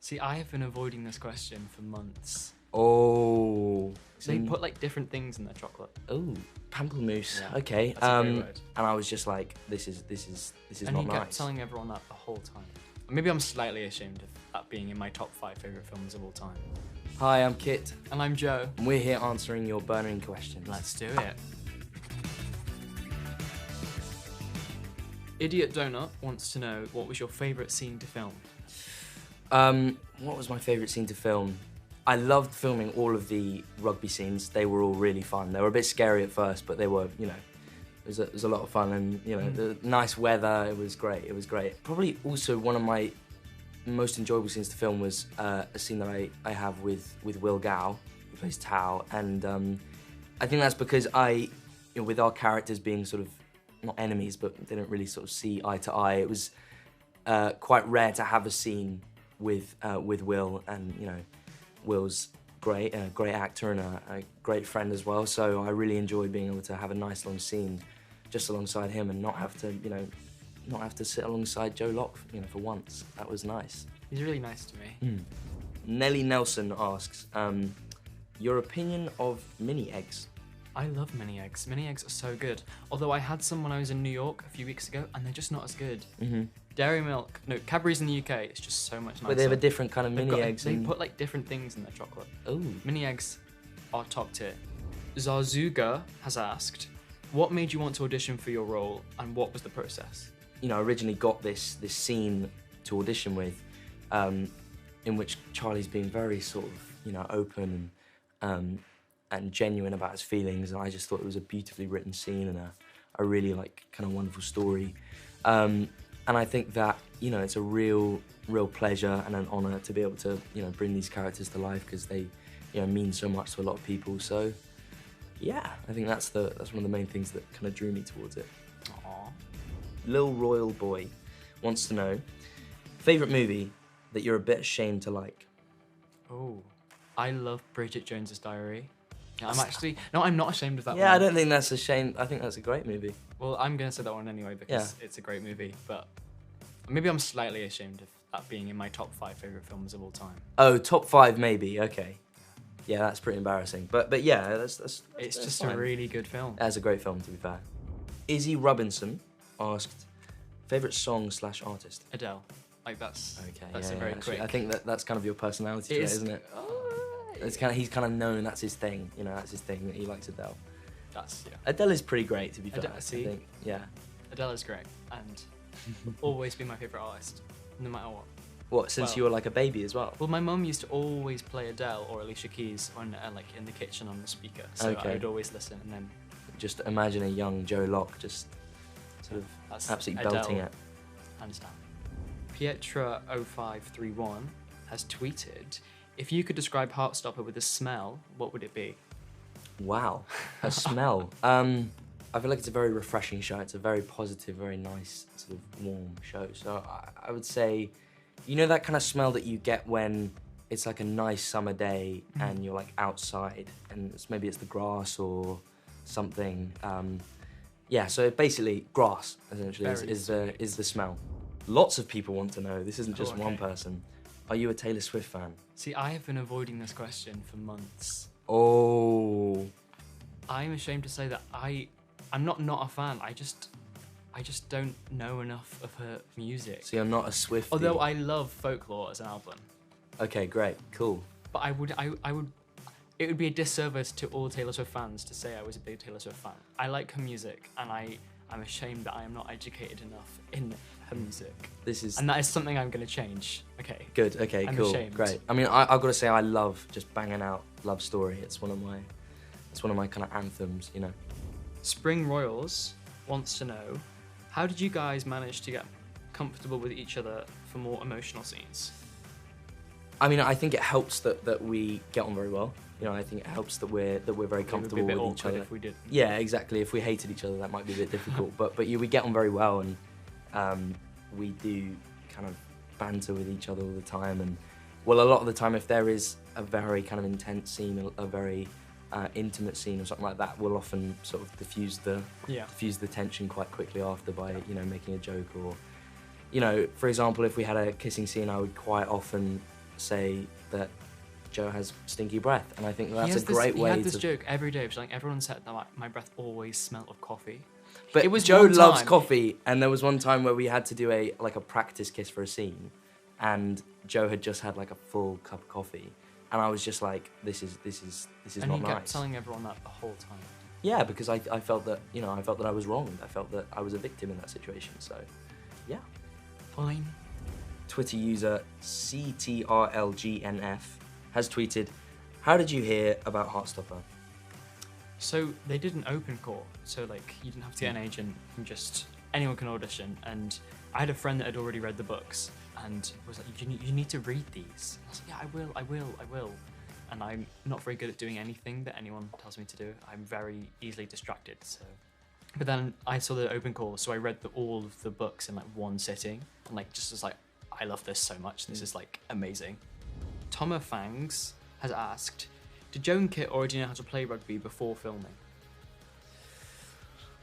See, I have been avoiding this question for months. Oh. They put like different things in their chocolate. Oh, pamplemousse. Yeah, okay. that's a great word. And I was just like, this is And not he nice. kept telling everyone that the whole time. Maybe I'm slightly ashamed of that being in my top 5 favourite films of all time. Hi, I'm Kit. And I'm Joe. And we're here answering your burning questions. Let's do it. Idiot Donut wants to know, what was your favourite scene to film? What was my favourite scene to film? I loved filming all of the rugby scenes. They were all really fun. They were a bit scary at first, but they were, you know, it was a lot of fun, and you know, the nice weather. It was great. It was great. Probably also one of my most enjoyable scenes to film was a scene that I have with Will Gow, who plays Tao, and I think that's because with our characters being sort of not enemies, but didn't really sort of see eye to eye. It was quite rare to have a scene with Will, and you know, Will's great, a great actor and a great friend as well. So I really enjoyed being able to have a nice long scene just alongside him and not have to, you know, not have to sit alongside Joe Locke, you know, for once. That was nice. He's really nice to me. Nellie Nelson asks, your opinion of mini eggs? I love mini eggs. Mini eggs are so good. Although I had some when I was in New York a few weeks ago, and they're just not as good. Dairy milk, no, Cadbury's in the UK, it's just so much nicer. But they have a different kind of mini eggs. They put like different things in their chocolate. Oh. Mini eggs are top tier. Zazuga has asked, what made you want to audition for your role, and what was the process? You know, I originally got this scene to audition with, in which Charlie's being very sort of, you know, open and genuine about his feelings, and I just thought it was a beautifully written scene and a really like kind of wonderful story. And I think that, you know, it's a real pleasure and an honor to be able to, you know, bring these characters to life, because they, you know, mean so much to a lot of people. So, yeah, I think that's one of the main things that kind of drew me towards it. Aww. Lil Royal Boy wants to know, favorite movie that you're a bit ashamed to like? Oh, I love Bridget Jones's Diary. I'm not ashamed of that one. Yeah, I don't think that's a shame. I think that's a great movie. Well, I'm going to say that one anyway because it's a great movie, but maybe I'm slightly ashamed of that being in my top 5 favourite films of all time. Oh, top 5 maybe, okay. Yeah, that's pretty embarrassing. But yeah, that's It's just fine. a really good film. That's a great film, to be fair. Izzy Robinson asked, favourite song / artist? Adele. Like that's Okay, a very actually, quick. I think that's kind of your personality trait, isn't it? He's kind of known that's his thing. You know, that's his thing, that he likes Adele. Adele is pretty great, to be fair. I think, yeah. Adele is great and will always be my favourite artist, no matter what. What, since you were like a baby as well? Well, my mum used to always play Adele or Alicia Keys on like in the kitchen on the speaker, so I would always listen. And then just imagine a young Joe Locke just sort of absolutely belting it. Hands down. Pietra0531 has tweeted, if you could describe Heartstopper with a smell, what would it be? Wow, a smell. I feel like it's a very refreshing show. It's a very positive, very nice, sort of warm show. So I would say, you know that kind of smell that you get when it's like a nice summer day and you're like outside and maybe it's the grass or something. Yeah, so basically grass essentially is the smell. Lots of people want to know, this isn't just one person. Are you a Taylor Swift fan? See, I have been avoiding this question for months. Oh. I'm ashamed to say that I'm not a fan. I just don't know enough of her music. So you're not a Swiftie? Although I love Folklore as an album. Okay, great, cool. But it would be a disservice to all Taylor Swift fans to say I was a big Taylor Swift fan. I like her music, and I'm ashamed that I am not educated enough in her music. And that is something I'm going to change. Okay. Good. Okay. I'm cool. ashamed. Great. I mean, I've got to say, I love just banging out Love Story. It's one of my kind of anthems, you know. Spring Royals wants to know, how did you guys manage to get comfortable with each other for more emotional scenes? I mean, I think it helps that we get on very well. You know, I think it helps that we're very comfortable with each other. If we did. Yeah, exactly. If we hated each other, that might be a bit difficult. But yeah, we get on very well, and we do kind of banter with each other all the time. And well, a lot of the time, if there is a very kind of intense scene, a very intimate scene or something like that, we'll often sort of diffuse the tension quite quickly after by, you know, making a joke, or, you know, for example, if we had a kissing scene, I would quite often say that Joe has stinky breath, and I think that's a great way to... He had this joke every day, which like everyone said that my breath always smelled of coffee. But it was Joe loves coffee, and there was one time where we had to do a practice kiss for a scene, and Joe had just had like a full cup of coffee, and I was just like, this is not nice. And he kept telling everyone that the whole time. Yeah, because I felt that, you know, I felt that I was wronged. I felt that I was a victim in that situation. So, yeah. Fine. Twitter user CTRLGNF has tweeted, "How did you hear about Heartstopper?" So they did an open call, so like you didn't have to get an agent, and just anyone can audition. And I had a friend that had already read the books and was like, you need to read these. I was like, yeah, I will. And I'm not very good at doing anything that anyone tells me to do. I'm very easily distracted. So, but then I saw the open call, so I read all of the books in like one sitting, and like just was like, I love this so much. This is like amazing. Thomas Fangs has asked, did Joe and Kit already know how to play rugby before filming?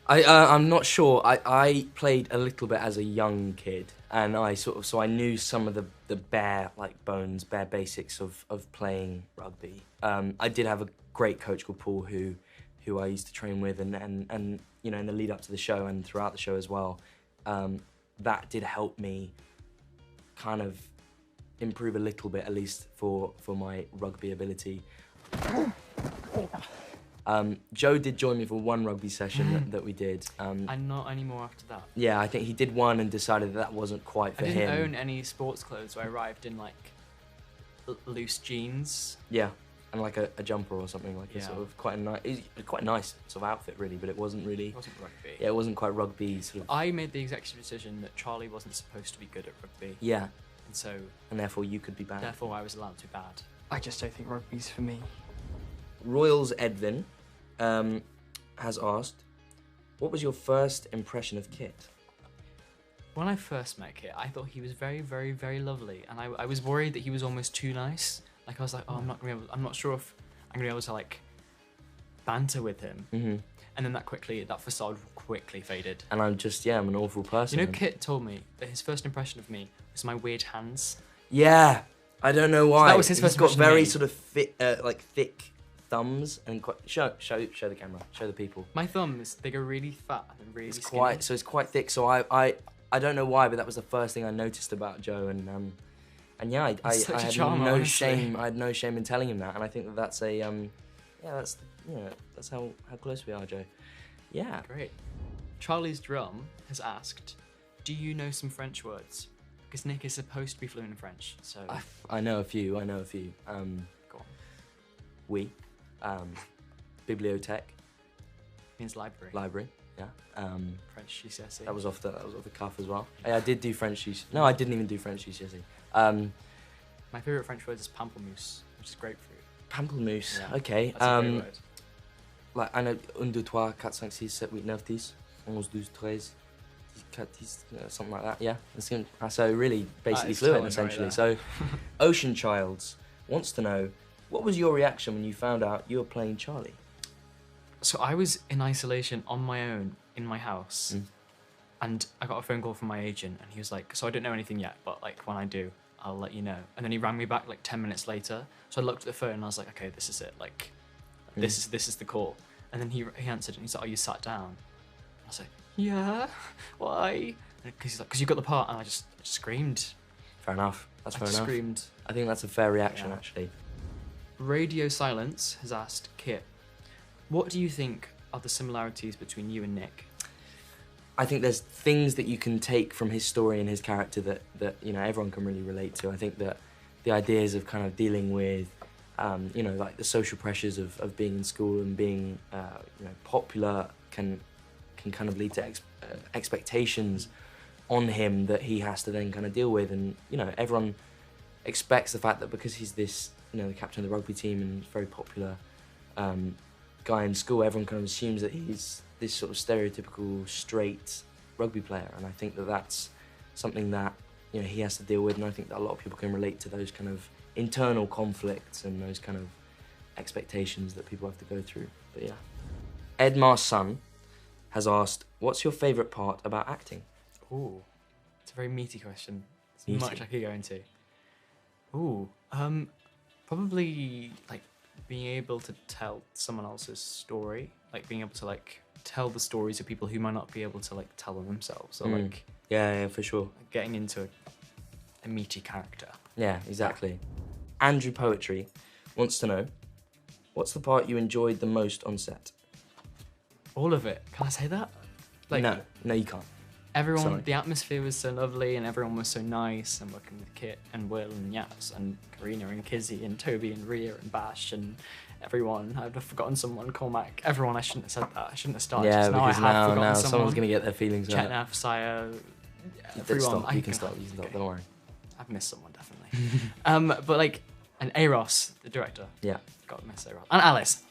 I'm not sure. I played a little bit as a young kid, and so I knew some of the bare basics of playing rugby. I did have a great coach called Paul who I used to train with, and you know, in the lead up to the show and throughout the show as well. That did help me kind of improve a little bit, at least for my rugby ability. Joe did join me for one rugby session that we did. And not anymore after that. Yeah, I think he did one and decided that wasn't quite for him. I didn't own any sports clothes, so I arrived in like loose jeans. Yeah, and like a jumper or something, like a sort of quite a nice sort of outfit really, but it wasn't really... It wasn't rugby. Yeah, it wasn't quite rugby sort of... I made the executive decision that Charlie wasn't supposed to be good at rugby. Yeah. And so... And therefore you could be bad. Therefore I was allowed to be bad. I just don't think rugby's for me. Royals Edvin has asked, what was your first impression of Kit? When I first met Kit, I thought he was very, very, very lovely, and I was worried that he was almost too nice. Like I was like, oh, I'm not sure if I'm gonna be able to like banter with him. Mm-hmm. And then that facade quickly faded. And I'm an awful person. You know, Kit told me that his first impression of me was my weird hands. Yeah, I don't know why. So that was his first impression. He's got very sort of thick thumbs and quite show the camera, show the people. My thumbs, they go really fat and really skinny. It's quite thick. So I don't know why, but that was the first thing I noticed about Joe, and yeah, I had no shame. I had no shame in telling him that, and I think that's that's how close we are, Joe. Yeah. Great. Charlie's Drum has asked, do you know some French words? Because Nick is supposed to be fluent in French, so... I know a few. Go on. Oui. Bibliothèque. Means library. Library, yeah. French GCSE. That was off the cuff as well. I did do French GCSE. No, I didn't even do French GCSE. My favourite French word is pamplemousse, which is grapefruit. Pamplemousse, yeah, okay. That's a great word. Like, I know 1, 2, 3, 4, 5, 6, 7, 8, 9, 10, 11, 12, 13, 14, something like that, yeah. So really, basically fluent, essentially. Right. So, Ocean Childs wants to know, what was your reaction when you found out you were playing Charlie? So I was in isolation on my own in my house, and I got a phone call from my agent, and he was like, so I don't know anything yet, but like when I do, I'll let you know. And then he rang me back like 10 minutes later. So I looked at the phone and I was like, okay, this is it. Like, this is the call. And then he answered and he's like, oh, you sat down? And I was like, yeah, why? Because he's like, because you got the part, and I just screamed. Fair enough. That's fair enough. I screamed. I think that's a fair reaction, actually. Radio Silence has asked Kit, what do you think are the similarities between you and Nick? I think there's things that you can take from his story and his character that you know, everyone can really relate to. I think that the ideas of kind of dealing with you know, like the social pressures of being in school and being you know, popular can kind of lead to expectations on him that he has to then kind of deal with. And you know, everyone expects the fact that because he's this, you know, the captain of the rugby team and very popular guy in school, everyone kind of assumes that he's this sort of stereotypical straight rugby player. And I think that that's something that, you know, he has to deal with, and I think that a lot of people can relate to those kind of internal conflicts and those kind of expectations that people have to go through. But yeah. Edmar's son has asked, what's your favourite part about acting? Ooh, it's a very meaty question. There's much I could go into. Ooh, probably like being able to tell someone else's story, like being able to like tell the stories of people who might not be able to like tell them themselves, or like yeah, for sure. Getting into a meaty character. Yeah, exactly. Andrew Poetry wants to know, what's the part you enjoyed the most on set? All of it. Can I say that? Like, no, you can't. Everyone, Sorry. the atmosphere was so lovely, and everyone was so nice, and working with Kit and Will and Yaps and Karina and Kizzy and Toby and Rhea and Bash and everyone. I've forgotten someone, Cormac. Everyone, I shouldn't have said that. I shouldn't have started. Yeah, now because I have forgotten now someone. someone's going to get their feelings hurt. Chetnaf, Saya, You everyone. can stop, don't worry. I've missed someone, definitely. But like, and Eros, the director. Yeah. God, miss Eros. And Alice.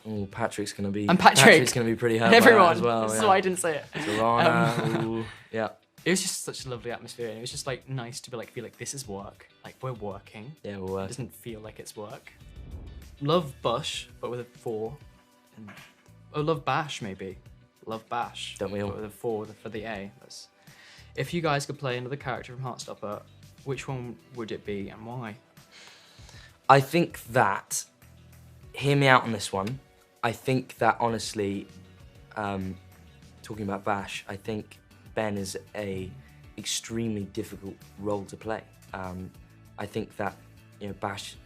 Oh, Patrick's going to be... And Patrick. Patrick's going to be pretty hurt And everyone. as well. That's why I didn't say it. Solana, ooh, yeah. It was just such a lovely atmosphere, and it was just like nice to be like feel like this is work. Like we're working. Yeah, we're It working. doesn't feel like it's work. Love Bush, but with a 4. And, love Bash maybe. Love Bash. Don't we all? But with a 4 for the A. If you guys could play another character from Heartstopper, which one would it be and why? I think that, hear me out on this one, I think that honestly, talking about Bash, I think Ben is a extremely difficult role to play. I think that, you know, Bash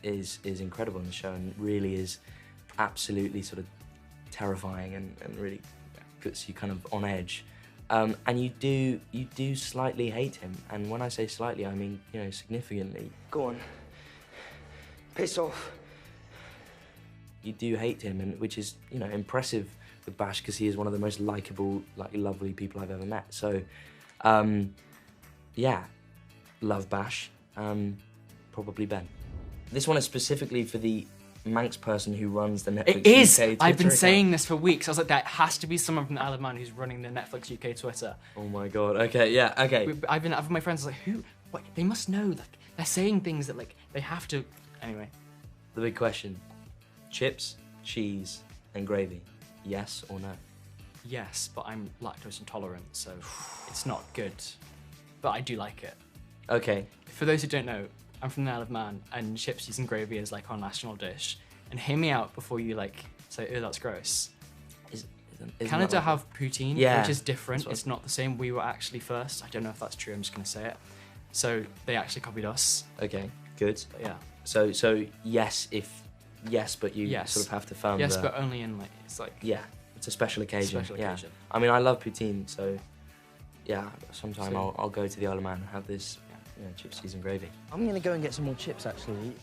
is incredible in the show and really is absolutely sort of terrifying and really puts you kind of on edge. And you do slightly hate him, and when I say slightly, I mean, you know, significantly. Go on. Piss off. You do hate him, and which is, you know, impressive with Bash because he is one of the most likable, like lovely people I've ever met. So, yeah, love Bash. Probably Ben. This one is specifically for the Manx person who runs the Netflix It is! UK Twitter I've been account. saying this for weeks. I was like, that has to be someone from the Isle of Man who's running the Netflix UK Twitter. Oh my god. Okay. Yeah. Okay. I've my friends like, who? What? They must know. Like, they're saying things that like they have to. Anyway, The big question: chips, cheese, and gravy. Yes or no? yes, but I'm lactose intolerant, so it's not good. But I do like it. Okay. For those who don't know, I'm from the Isle of Man, and chips, cheese, and gravy is like our national dish. And hear me out before you like say, "Oh, that's gross." Isn't Canada that have poutine, Yeah, which is different. that's what- It's not the same. We were actually first. I don't know if that's true. I'm just gonna say it. So they actually copied us. Okay. Good. But yeah. So yes, but you Yes. sort of have to firm Yes, the... but only in like it's like Yeah, it's a special occasion. special yeah. occasion. I mean, I love poutine, so yeah, sometime So- I'll go to the Isle of Man and have this, you know, chips, cheese, and gravy. I'm gonna go and get some more chips, actually.